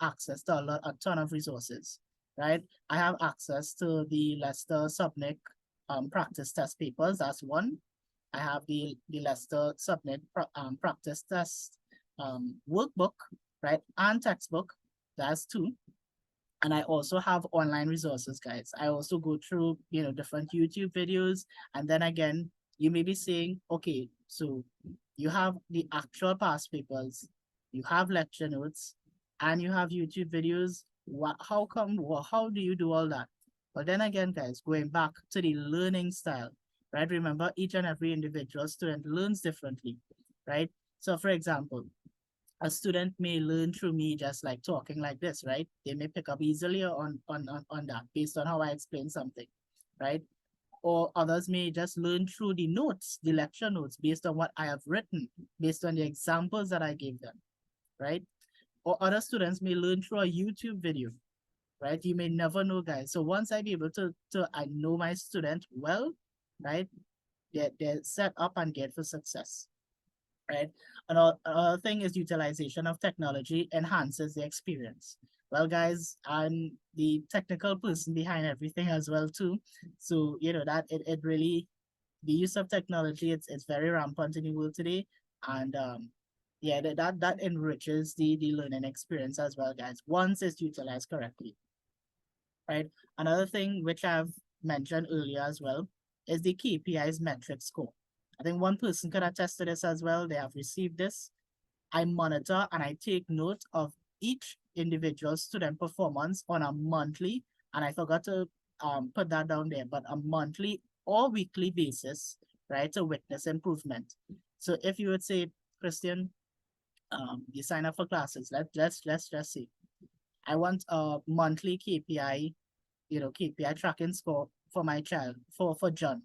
A: access to a ton of resources, right? I have access to the Leicester Subnic practice test papers. That's one. I have the Leicester Subnic practice test workbook, right? And textbook. That's two. And I also have online resources, guys. I also go through, different YouTube videos. And then again, you may be saying, okay, so you have the actual past papers, you have lecture notes, and you have YouTube videos. How come, how do you do all that? But then again, guys, going back to the learning style, right? Remember, each and every individual student learns differently, right? So for example, a student may learn through me just like talking like this, right? They may pick up easily on that based on how I explain something, right? Or others may just learn through the notes, the lecture notes, based on what I have written, based on the examples that I gave them, right? Or other students may learn through a YouTube video, right? You may never know, guys. So once I be able to I know my student well, right? They're set up and get for success, right? Another thing is utilization of technology enhances the experience. Well, guys, I'm the technical person behind everything as well too. So, that it really, the use of technology, it's very rampant in the world today. And yeah, that enriches the learning experience as well, guys, once it's utilized correctly, right? Another thing which I've mentioned earlier as well is the KPIs metric score. I think one person could attest to this as well. They have received this. I monitor and I take note of each individual student performance on a monthly, and I forgot to put that down there, but a monthly or weekly basis, right, to witness improvement. So if you would say, Christian, you sign up for classes, let's just say, I want a monthly KPI, KPI tracking score for my child, for John,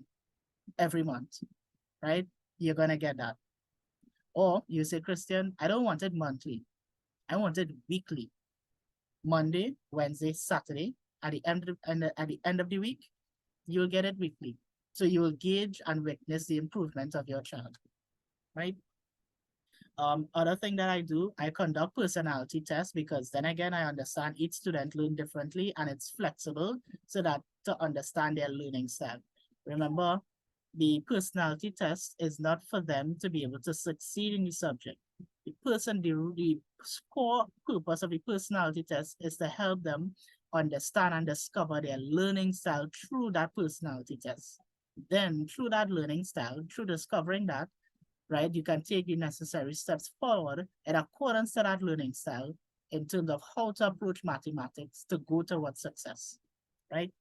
A: every month, right? You're gonna get that. Or you say, Christian, I don't want it monthly. I want it weekly. Monday, Wednesday, Saturday. At the end of the week, you'll get it weekly. So you will gauge and witness the improvement of your child, right? Other thing that I do, I conduct personality tests because then again, I understand each student learn differently and it's flexible so that to understand their learning style. Remember, the personality test is not for them to be able to succeed in the subject. the core purpose of the personality test is to help them understand and discover their learning style through that personality test. Then through that learning style, through discovering that, right, you can take the necessary steps forward in accordance to that learning style in terms of how to approach mathematics to go towards success, right?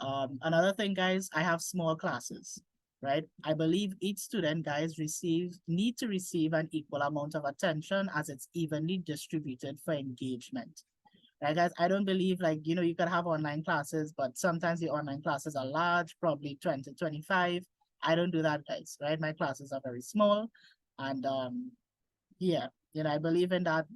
A: Another thing, guys, I have small classes, right? I believe each student, guys, need to receive an equal amount of attention as it's evenly distributed for engagement. Right, guys, I don't believe like, you can have online classes, but sometimes the online classes are large, probably 20, 25. I don't do that, guys, right? My classes are very small. And yeah, I believe in that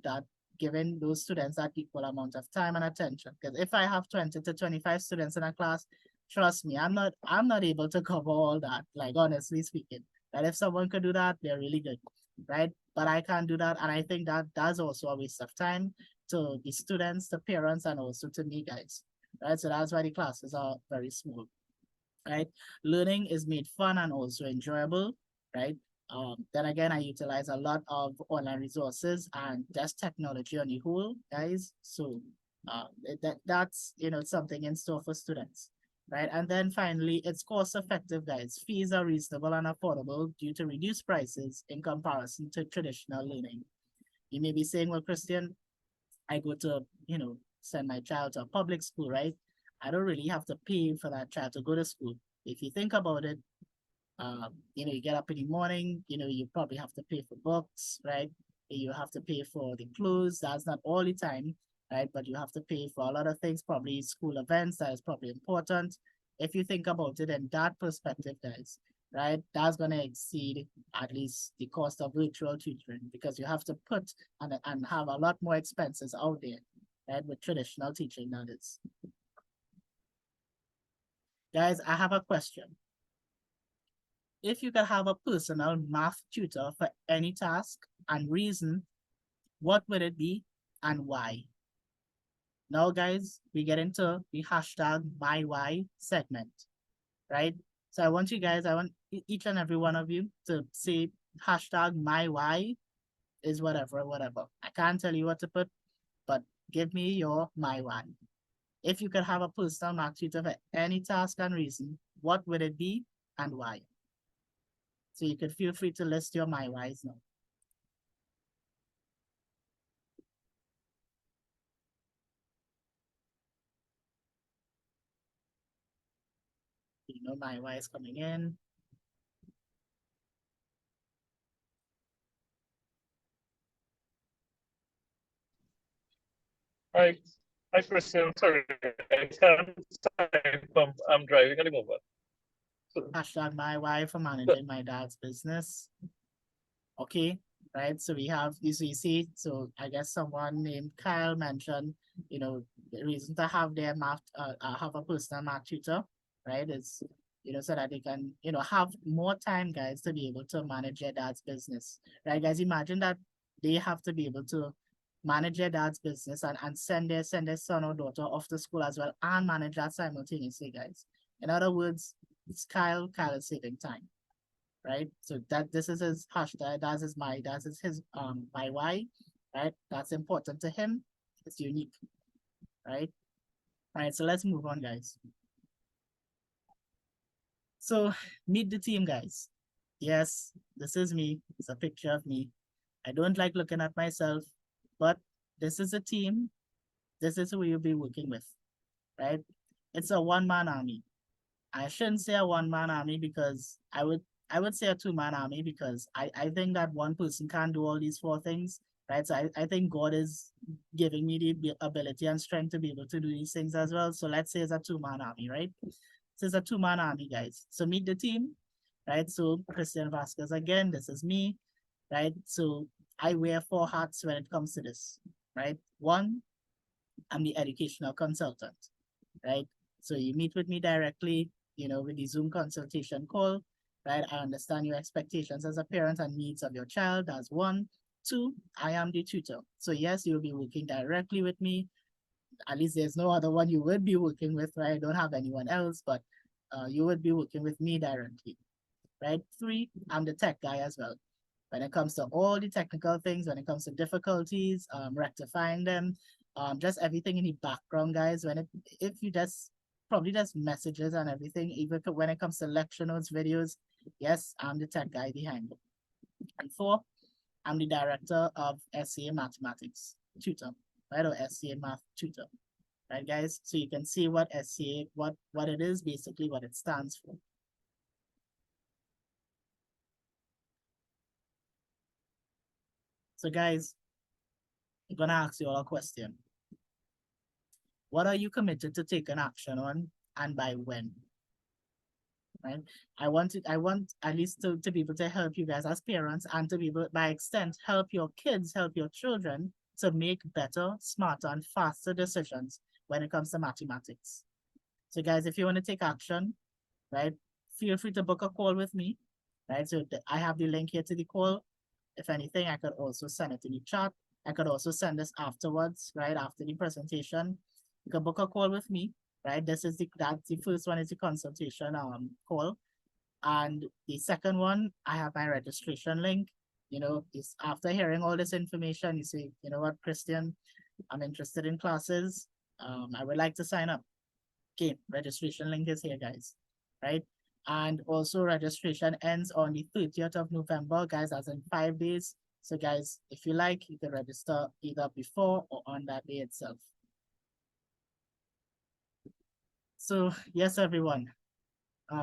A: giving those students that equal amount of time and attention. Because if I have 20 to 25 students in a class, trust me, I'm not able to cover all that, like honestly speaking. But if someone could do that, they're really good, right? But I can't do that. And I think that that's also a waste of time to the students, the parents, and also to me, guys, right? So that's why the classes are very small, right? Learning is made fun and also enjoyable, right? Then again, I utilize a lot of online resources and just technology on the whole, guys. So that's something in store for students, right? And then finally, it's cost effective, guys. Fees are reasonable and affordable due to reduced prices in comparison to traditional learning. You may be saying, well, Christian, I go to, send my child to a public school, right? I don't really have to pay for that child to go to school. If you think about it, you get up in the morning, you probably have to pay for books, right? You have to pay for the clothes. That's not all the time, right? But you have to pay for a lot of things, probably school events. That is probably important. If you think about it in that perspective, guys, right, that's going to exceed at least the cost of virtual tutoring because you have to put and have a lot more expenses out there, right, with traditional teaching, that is. Guys, I have a question. If you could have a personal math tutor for any task and reason, what would it be and why? Now, guys, we get into the hashtag #MyWhy segment, right? So I want each and every one of you to say hashtag #MyWhy is whatever. I can't tell you what to put, but give me your #MyWhy. If you could have a personal math tutor for any task and reason, what would it be and why? So you could feel free to list your #MyWhys now. #MyWhy is coming in.
B: Hi, Christian. Sorry, I can't type. I'm driving at the moment.
A: Hashtag #MyWhy for managing my dad's business. Okay, right? So we have, you see, so I guess someone named Kyle mentioned, the reason to have their math, have a personal math tutor, right? Is, so that they can, have more time, guys, to be able to manage their dad's business, right? Guys, imagine that they have to be able to manage their dad's business and send their son or daughter off to school as well and manage that simultaneously, guys. In other words, it's Kyle is saving time, right? So this is his hashtag, that is his #MyWhy, right? That's important to him. It's unique, right? All right, so let's move on, guys. So meet the team, guys. Yes, this is me. It's a picture of me. I don't like looking at myself, but this is a team. This is who you'll be working with, right? It's a one-man army. I shouldn't say a one-man army because I would say a two-man army because I think that one person can't do all these four things, right? So I think God is giving me the ability and strength to be able to do these things as well. So let's say it's a two-man army, right? So it's a two-man army, guys. So meet the team, right? So Christian Vasquez again, this is me, right? So I wear 4 hats when it comes to this, right? One, I'm the educational consultant, right? So you meet with me directly, with the Zoom consultation call, right? I understand your expectations as a parent and needs of your child. That's 1. 2, I am the tutor. So yes, you'll be working directly with me. At least there's no other one you would be working with, right? I don't have anyone else, but you would be working with me directly, right? 3, I'm the tech guy as well. when it comes to all the technical things, when it comes to difficulties, rectifying them, just everything in the background, guys. If you just probably just messages and everything, even when it comes to lecture notes, videos, yes, I'm the tech guy behind it. And 4, I'm the director of SEA Mathematics Tutor, right? Or SEA Math Tutor, right, guys? So you can see what SEA, what it is, basically what it stands for. So guys, I'm gonna ask you all a question. What are you committed to take an action on, and by when? Right? I want at least to be able to help you guys as parents, and to be able, by extent, help your kids, help your children to make better, smarter, and faster decisions when it comes to mathematics. So guys, if you want to take action, right, feel free to book a call with me, right? So I have the link here to the call. If anything, I could also send it in the chat. I could also send this afterwards, right, after the presentation. You can book a call with me, right? That's the first one is the consultation call. And the second one, I have my registration link. You know, is after hearing all this information, you say, you know what, Christian, I'm interested in classes. I would like to sign up. Okay, registration link is here, guys, right? And also registration ends on the 30th of November, guys, as in 5 days. So guys, if you like, you can register either before or on that day itself. So yes, everyone,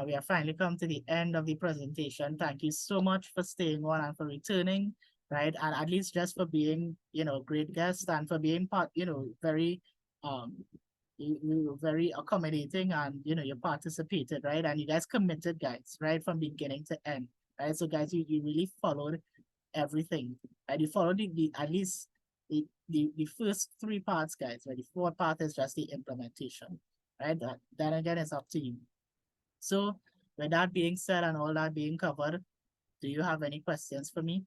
A: we have finally come to the end of the presentation. Thank you so much for staying on and for returning, right? And at least just for being, you know, great guest, and for being part, you know, very, you were very accommodating, and you know, you participated, right? And you guys committed, guys, right, from beginning to end, right? So guys, you really followed everything, right? You followed at least the first 3 parts, guys, right? The 4th part is just the implementation, right? That then again is up to you. So with that being said and all that being covered, do you have any questions for me?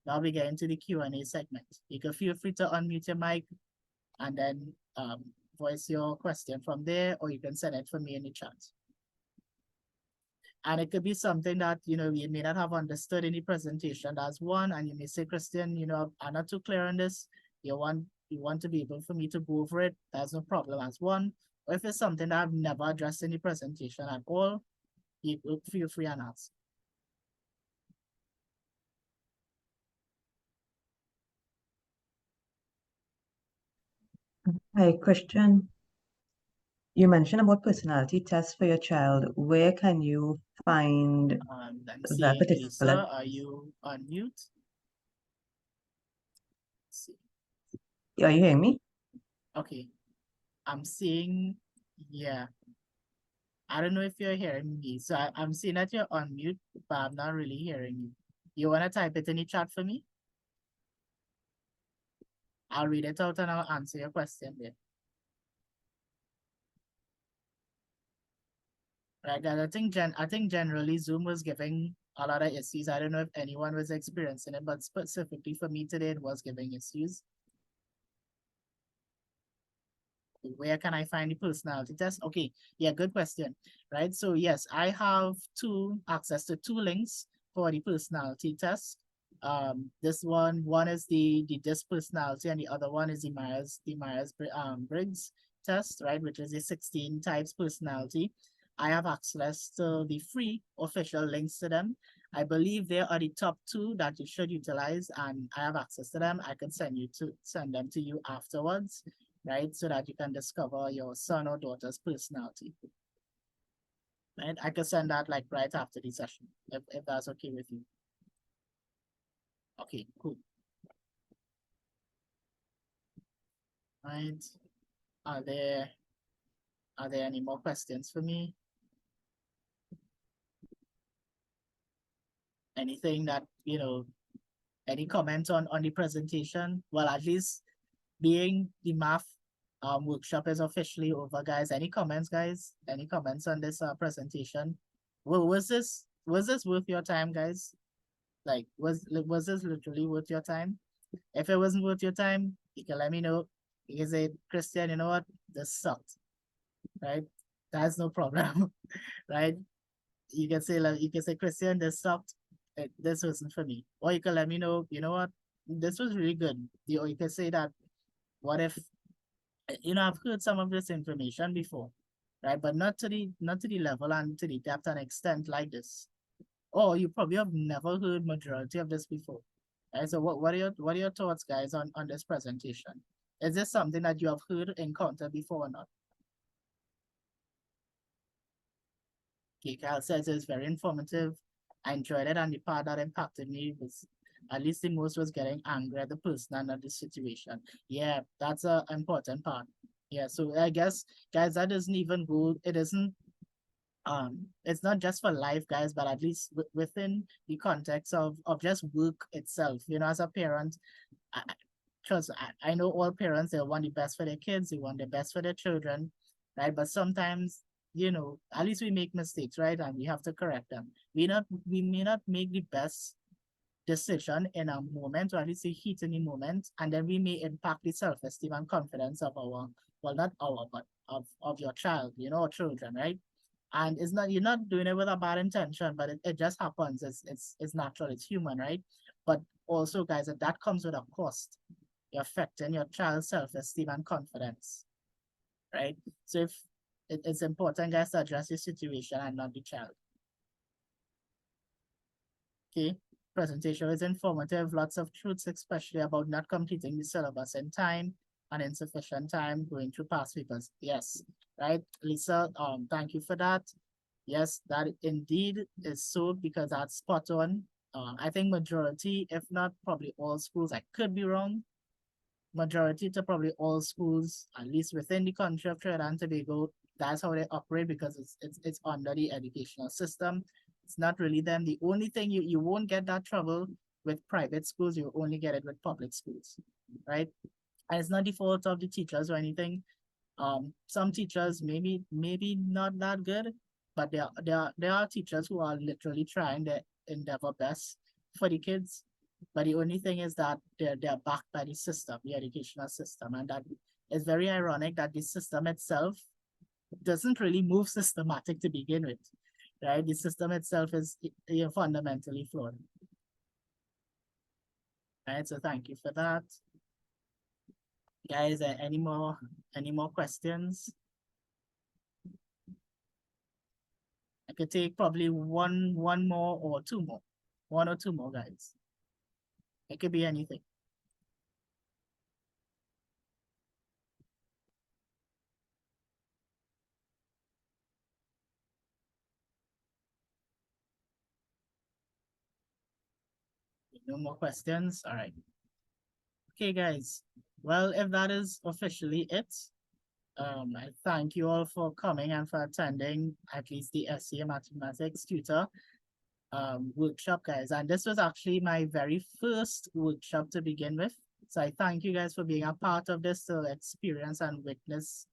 A: Now we get into the Q&A segment. You can feel free to unmute your mic and then voice your question from there, or you can send it for me in the chat. And it could be something that, you know, you may not have understood in the presentation. That's one, and you may say, Christian, you know, I'm not too clear on this. You want to be able for me to go over it. That's no problem as one. Or if it's something that I've never addressed in the presentation at all, you feel free and ask.
C: Hi, Christian. You mentioned about personality tests for your child. Where can you find
A: I'm
C: that
A: seeing
C: particular?
A: Lisa, are you on mute? Let's see.
C: Are you hearing me?
A: Okay, I'm seeing, yeah. I don't know if you're hearing me. So I'm seeing that you're on mute, but I'm not really hearing you. You want to type it in the chat for me? I'll read it out and I'll answer your question there. Right, guys, I think generally Zoom was giving a lot of issues. I don't know if anyone was experiencing it, but specifically for me today, it was giving issues. Where can I find the personality test? Okay, yeah, good question, right? So yes, I have access to 2 links for the personality test. This one is the DISC personality, and the other one is the Myers-Briggs test, right? Which is a 16 types personality. I have access to the free official links to them. I believe they are the top 2 that you should utilize, and I have access to them. I can send them to you afterwards, right? So that you can discover your son or daughter's personality. Right? I can send that like right after the session, if that's okay with you. Okay, cool. Right. Are there any more questions for me? Anything that, you know, any comments on the presentation? Well, at least being the math workshop is officially over, guys. Any comments, guys? Any comments on this presentation? Well, was this worth your time, guys? Like, was this literally worth your time? If it wasn't worth your time, you can let me know. You can say, Christian, you know what? This sucked, right? That's no problem, right? You can say, Christian, this sucked. this wasn't for me. Or you can let me know, you know what, this was really good. Or you can say that, what if, I've heard some of this information before, right? But not to the level and to the depth and extent like this. Or you probably have never heard majority of this before. Right? So what are your thoughts, guys, on this presentation? Is this something that you have heard, encountered before or not? Okay, Kyle says it's very informative. I enjoyed it, and the part that impacted me was, at least the most, was getting angry at the person and at the situation. Yeah, that's a important part. Yeah, so I guess, guys, that doesn't even go, it isn't, it's not just for life, guys, but at least within the context of just work itself. As a parent, I, trust, I know all parents, they want the best for their kids, they want the best for their children, right? But sometimes, at least we make mistakes, right? And we have to correct them. We may not make the best decision in a moment, or at least a heat in the moment, and then we may impact the self-esteem and confidence of our, well, not our, but of your child, or children, right? And you're not doing it with a bad intention, but it just happens. It's natural, it's human, right? But also, guys, that comes with a cost. You're affecting your child's self-esteem and confidence, right? So if it's important, guys, to address the situation and not the child. Okay, presentation was informative, lots of truths, especially about not completing the syllabus in time and insufficient time going through past papers. Yes, right, Lisa, thank you for that. Yes, that indeed is so, because that's spot on. I think majority, if not probably all schools, I could be wrong, majority to probably all schools, at least within the country of Trinidad and Tobago, that's how they operate, because it's under the educational system. It's not really them. The only thing you won't get that trouble with private schools, you only get it with public schools, right? And it's not the fault of the teachers or anything. Some teachers maybe not that good, but there are teachers who are literally trying their endeavor best for the kids. But the only thing is that they're backed by the system, the educational system, and that is very ironic that the system itself doesn't really move systematic to begin with, right? The system itself is fundamentally flawed. Right, so thank you for that. Guys, any more questions? I could take probably one more or two more. One or two more, guys. It could be anything. No more questions? All right. Okay, guys. Well, if that is officially it, I thank you all for coming and for attending at least the SEA Mathematics Tutor workshop, guys. And this was actually my very first workshop to begin with. So I thank you guys for being a part of this to experience and witness